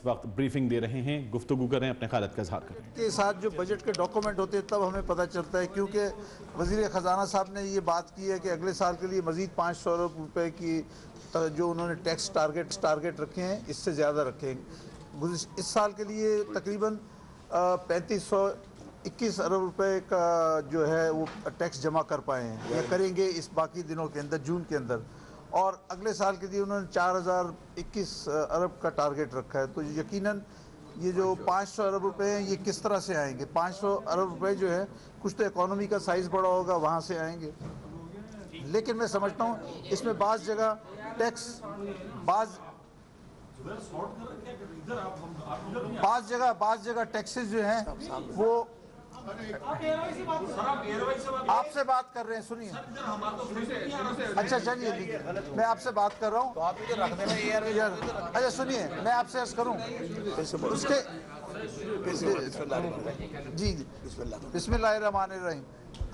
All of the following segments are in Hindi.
इस वक्त ब्रीफिंग दे रहे हैं, गुफ्तगू करें, अपने ख़ालत का इजहार करें। के साथ जो बजट के डॉक्यूमेंट होते हैं तब हमें पता चलता है, क्योंकि वज़ीर ख़जाना साहब ने ये बात की है कि अगले साल के लिए मज़ीद 500 अरब रुपए की जो उन्होंने टैक्स टारगेट रखे हैं, इससे ज़्यादा रखें। इस साल के लिए तकरीबन 3521 अरब रुपए का जो है वो टैक्स जमा कर पाए हैं, या करेंगे इस बाकी दिनों के अंदर, जून के अंदर। और अगले साल के लिए उन्होंने 4021 अरब का टारगेट रखा है। तो यकीनन ये जो 500 अरब रुपए हैं ये किस तरह से आएंगे? 500 अरब रुपए जो है, कुछ तो इकोनॉमी का साइज़ बड़ा होगा, वहाँ से आएंगे। लेकिन मैं समझता हूँ इसमें बाज़ जगह टैक्सेस जो हैं वो आपसे बात कर रहे हैं, सुनिए। अच्छा चलिए, मैं आपसे बात कर रहा हूँ, अच्छा सुनिए, मैं आपसे अर्ज करूँ उसके जी बिस्मिल्लाहिर्रहमानिर्रहीम।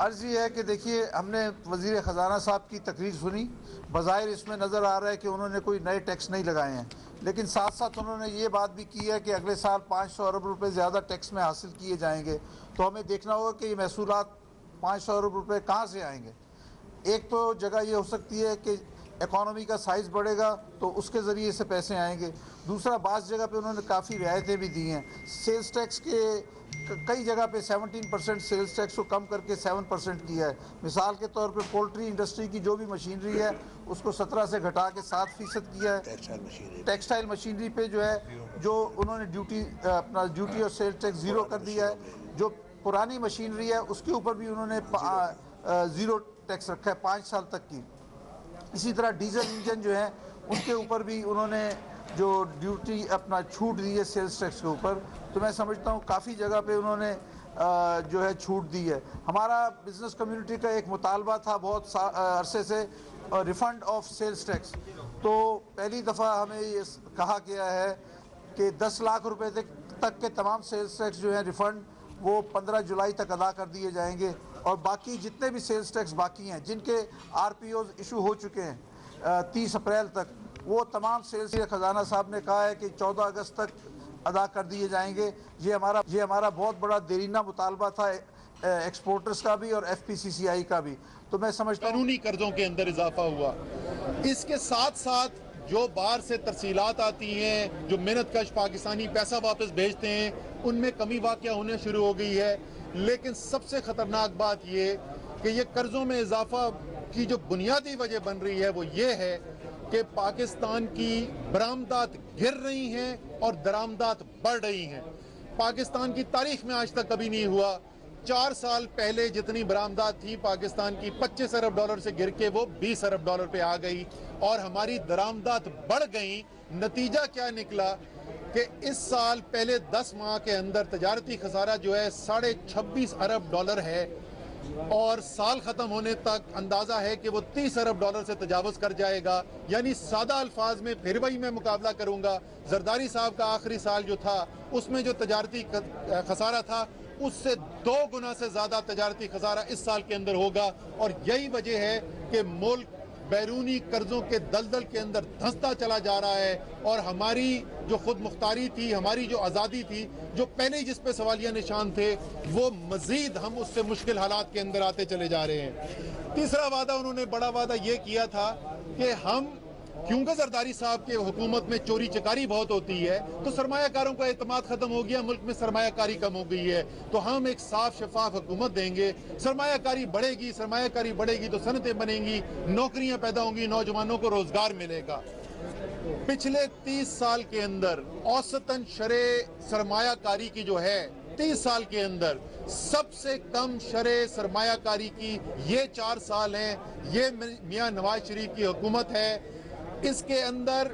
अर्ज़ ये है कि देखिए, हमने वज़ीर ख़जाना साहब की तकरीर सुनी। बज़ाहिर इसमें नज़र आ रहा है कि उन्होंने कोई नए टैक्स नहीं लगाए हैं, लेकिन साथ साथ उन्होंने ये बात भी की है कि अगले साल 500 अरब रुपए ज़्यादा टैक्स में हासिल किए जाएंगे। तो हमें देखना होगा कि ये महसूलात 500 अरब रुपए कहाँ से आएंगे। एक तो जगह ये हो सकती है कि इकॉनमी का साइज़ बढ़ेगा तो उसके ज़रिए से पैसे आएंगे। दूसरा, बाज़ जगह पे उन्होंने काफ़ी रियायतें भी दी हैं। सेल्स टैक्स के कई जगह पे 17% सेल्स टैक्स को कम करके 7% किया है। मिसाल के तौर पे पोल्ट्री इंडस्ट्री की जो भी मशीनरी है उसको 17 से घटा के 7% किया है। टेक्सटाइल मशीनरी पे जो है, जो उन्होंने ड्यूटी और सेल्स टैक्स ज़ीरो कर दिया है। जो पुरानी मशीनरी है उसके ऊपर भी उन्होंने ज़ीरो टैक्स रखा है 5 साल तक की। इसी तरह डीजल इंजन जो है उनके ऊपर भी उन्होंने जो ड्यूटी छूट दी है सेल्स टैक्स के ऊपर। तो मैं समझता हूँ काफ़ी जगह पे उन्होंने जो है छूट दी है। हमारा बिज़नेस कम्युनिटी का एक मुतालबा था बहुत अरसे से, रिफ़ंड ऑफ सेल्स टैक्स। तो पहली दफ़ा हमें ये कहा गया है कि 10 लाख रुपए तक के तमाम सेल्स टैक्स जो है रिफ़ंड वो 15 जुलाई तक अदा कर दिए जाएंगे। और बाकी जितने भी सेल्स टैक्स बाकी हैं, जिनके RPOs इशू हो चुके हैं 30 अप्रैल तक, वो तमाम सेल्स ख़जाना साहब ने कहा है कि 14 अगस्त तक अदा कर दिए जाएंगे। ये हमारा बहुत बड़ा देरीना मुतालबा था एक्सपोर्टर्स का भी और FPCCI का भी। तो मैं समझता हूँ कानूनी कर्जों के अंदर इजाफा हुआ। इसके साथ साथ जो बाहर से तरसीलात आती हैं, जो मेहनतकश पाकिस्तानी पैसा वापस भेजते हैं, उनमें कमी वाक़या होने शुरू हो गई है। लेकिन सबसे ख़तरनाक बात ये कि ये कर्ज़ों में इजाफा की जो बुनियादी वजह बन रही है वो ये है कि पाकिस्तान की बरामदात गिर रही हैं और दरामदात बढ़ रही हैं। पाकिस्तान की तारीख में आज तक कभी नहीं हुआ। 4 साल पहले जितनी बरामदात थी पाकिस्तान की 25 अरब डॉलर से गिर के वो 20 अरब डॉलर पे आ गई और हमारी दरामदात बढ़ गई। नतीजा क्या निकला कि इस साल पहले 10 माह के अंदर तजारती खसारा जो है 26.5 अरब डॉलर है और साल ख़त्म होने तक अंदाज़ा है कि वो 30 अरब डॉलर से तजावज़ कर जाएगा। यानी सादा अल्फाज में फिर वही मैं मुकाबला करूँगा, जरदारी साहब का आखिरी साल जो था उसमें जो तजारती खसारा था उससे 2 गुना से ज़्यादा तजारती खसारा इस साल के अंदर होगा। और यही वजह है कि मुल्क बैरूनी कर्जों के दलदल के अंदर धंसता चला जा रहा है और हमारी जो खुद मुख्तारी थी, हमारी जो आज़ादी थी, जो पहले ही जिस पे सवालिया निशान थे, वो मज़ीद हम उससे मुश्किल हालात के अंदर आते चले जा रहे हैं। तीसरा वादा उन्होंने बड़ा वादा ये किया था कि हम, क्योंकि जरदारी साहब के हुकूमत में चोरी चकारी बहुत होती है तो सरमायाकारों का एतमाद खत्म हो गया, मुल्क में सरमायाकारी कम हो गई है, तो हम एक साफ शफाफ हुकूमत देंगे, सरमायाकारी बढ़ेगी तो सनतें बनेंगी, नौकरियां पैदा होंगी, नौजवानों को रोजगार मिलेगा। पिछले 30 साल के अंदर औसतन शरे सरमायाकारी की जो है 30 साल के अंदर सबसे कम शरे सरमायाकारी की ये 4 साल हैं। ये मियां नवाज शरीफ की हुकूमत है। इसके अंदर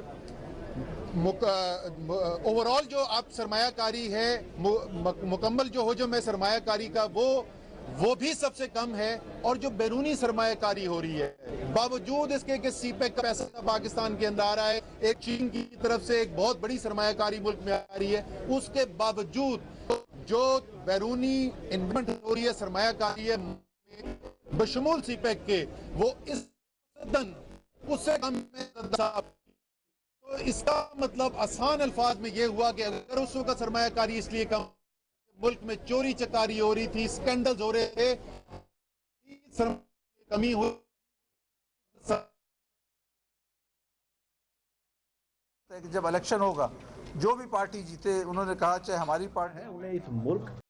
ओवरऑल जो आप सरमायाकारी है, मुकम्मल जो हजम है सरमायाकारी का, वो भी सबसे कम है। और जो बैरूनी सरमायाकारी हो रही है, बावजूद इसके कि सीपेक का पैसा पाकिस्तान के अंदर आ रहा है, एक चीन की तरफ से एक बहुत बड़ी सरमायाकारी मुल्क में आ रही है, उसके बावजूद जो बैरूनी इन्वेस्टमेंट हो रही है, सरमायाकारी है बशमूल सीपेक के, वो इस उससे कम है। तो इसका मतलब आसान अल्फाज में यह हुआ कि अगर उस वक्त सरमायाकारी इसलिए कम, मुल्क में चोरी चकारी हो रही थी, स्कैंडल्स हो रहे थे, कमी हो, जब इलेक्शन होगा जो भी पार्टी जीते, उन्होंने कहा चाहे हमारी पार्टी है, उन्हें इस मुल्क